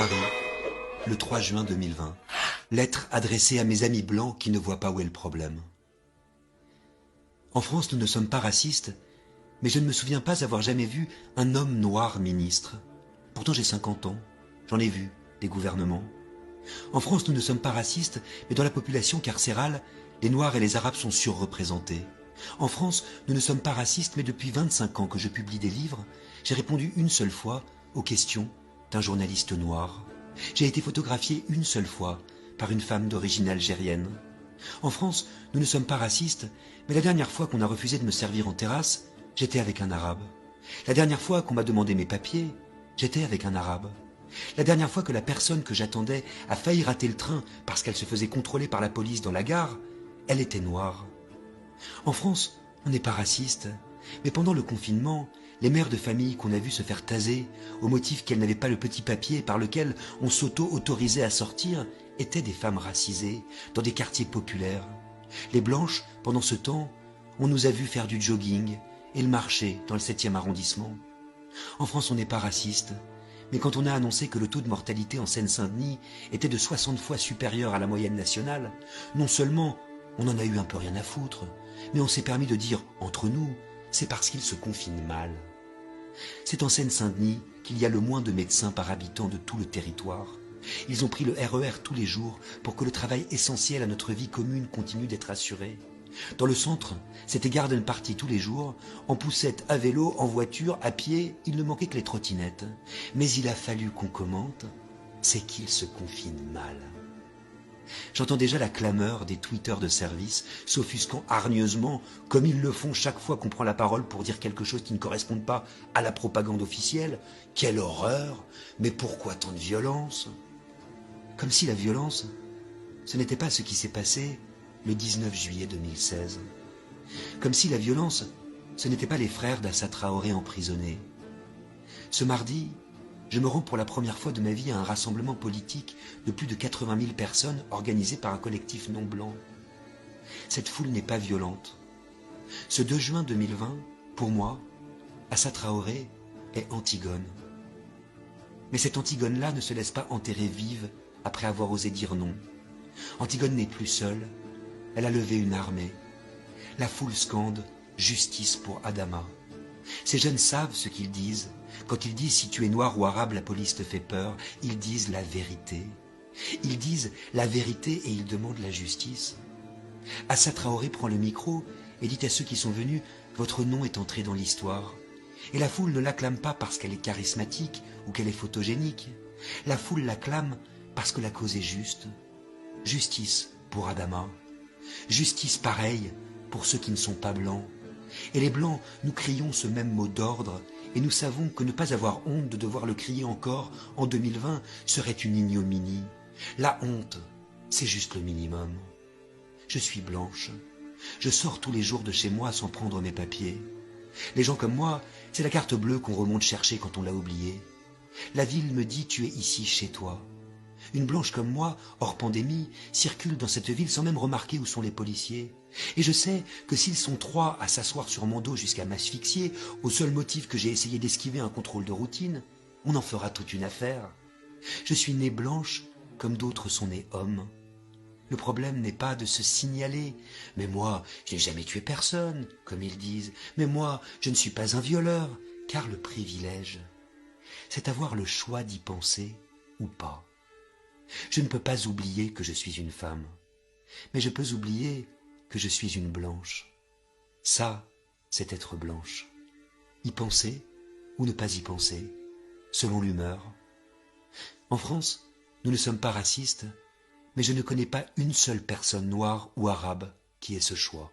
Paris, le 3 juin 2020. Lettre adressée à mes amis blancs qui ne voient pas où est le problème. En France, nous ne sommes pas racistes, mais je ne me souviens pas avoir jamais vu un homme noir ministre. Pourtant j'ai 50 ans, j'en ai vu des gouvernements. En France, nous ne sommes pas racistes, mais dans la population carcérale, les Noirs et les Arabes sont surreprésentés. En France, nous ne sommes pas racistes, mais depuis 25 ans que je publie des livres, j'ai répondu une seule fois aux questions d'un journaliste noir. J'ai été photographié une seule fois par une femme d'origine algérienne. En France, nous ne sommes pas racistes, mais la dernière fois qu'on a refusé de me servir en terrasse, j'étais avec un arabe. La dernière fois qu'on m'a demandé mes papiers, j'étais avec un arabe. La dernière fois que la personne que j'attendais a failli rater le train parce qu'elle se faisait contrôler par la police dans la gare, elle était noire. En France, on n'est pas raciste, mais pendant le confinement, les mères de famille qu'on a vues se faire taser au motif qu'elles n'avaient pas le petit papier par lequel on s'auto-autorisait à sortir étaient des femmes racisées dans des quartiers populaires. Les blanches, pendant ce temps, on nous a vues faire du jogging et le marché dans le 7e arrondissement. En France, on n'est pas raciste, mais quand on a annoncé que le taux de mortalité en Seine-Saint-Denis était de 60 fois supérieur à la moyenne nationale, non seulement on en a eu un peu rien à foutre, mais on s'est permis de dire, entre nous, c'est parce qu'ils se confinent mal. C'est en Seine-Saint-Denis qu'il y a le moins de médecins par habitant de tout le territoire. Ils ont pris le RER tous les jours pour que le travail essentiel à notre vie commune continue d'être assuré. Dans le centre, c'était garden party tous les jours, en poussette, à vélo, en voiture, à pied, il ne manquait que les trottinettes. Mais il a fallu qu'on commente, c'est qu'ils se confinent mal. J'entends déjà la clameur des tweeters de service, s'offusquant hargneusement, comme ils le font chaque fois qu'on prend la parole pour dire quelque chose qui ne correspond pas à la propagande officielle. Quelle horreur! Mais pourquoi tant de violence? Comme si la violence, ce n'était pas ce qui s'est passé le 19 juillet 2016. Comme si la violence, ce n'était pas les frères d'Assa Traoré emprisonnés. Ce mardi, je me rends pour la première fois de ma vie à un rassemblement politique de plus de 80 000 personnes organisé par un collectif non blanc. Cette foule n'est pas violente. Ce 2 juin 2020, pour moi, Assa Traoré est Antigone. Mais cette Antigone-là ne se laisse pas enterrer vive après avoir osé dire non. Antigone n'est plus seule, elle a levé une armée. La foule scande « Justice pour Adama ». Ces jeunes savent ce qu'ils disent. Quand ils disent « si tu es noir ou arabe, la police te fait peur », ils disent la vérité. Ils disent la vérité et ils demandent la justice. Assa Traoré prend le micro et dit à ceux qui sont venus « votre nom est entré dans l'histoire ». Et la foule ne l'acclame pas parce qu'elle est charismatique ou qu'elle est photogénique. La foule l'acclame parce que la cause est juste. Justice pour Adama. Justice pareille pour ceux qui ne sont pas blancs. Et les blancs, nous crions ce même mot d'ordre, et nous savons que ne pas avoir honte de devoir le crier encore en 2020 serait une ignominie. La honte, c'est juste le minimum. Je suis blanche. Je sors tous les jours de chez moi sans prendre mes papiers. Les gens comme moi, c'est la carte bleue qu'on remonte chercher quand on l'a oubliée. La ville me dit « tu es ici chez toi ». Une blanche comme moi, hors pandémie, circule dans cette ville sans même remarquer où sont les policiers. Et je sais que s'ils sont 3 à s'asseoir sur mon dos jusqu'à m'asphyxier, au seul motif que j'ai essayé d'esquiver un contrôle de routine, on en fera toute une affaire. Je suis née blanche comme d'autres sont nés hommes. Le problème n'est pas de se signaler. Mais moi, je n'ai jamais tué personne, comme ils disent. Mais moi, je ne suis pas un violeur, car le privilège, c'est avoir le choix d'y penser ou pas. Je ne peux pas oublier que je suis une femme, mais je peux oublier que je suis une blanche. Ça, c'est être blanche. Y penser ou ne pas y penser, selon l'humeur. En France, nous ne sommes pas racistes, mais je ne connais pas une seule personne noire ou arabe qui ait ce choix.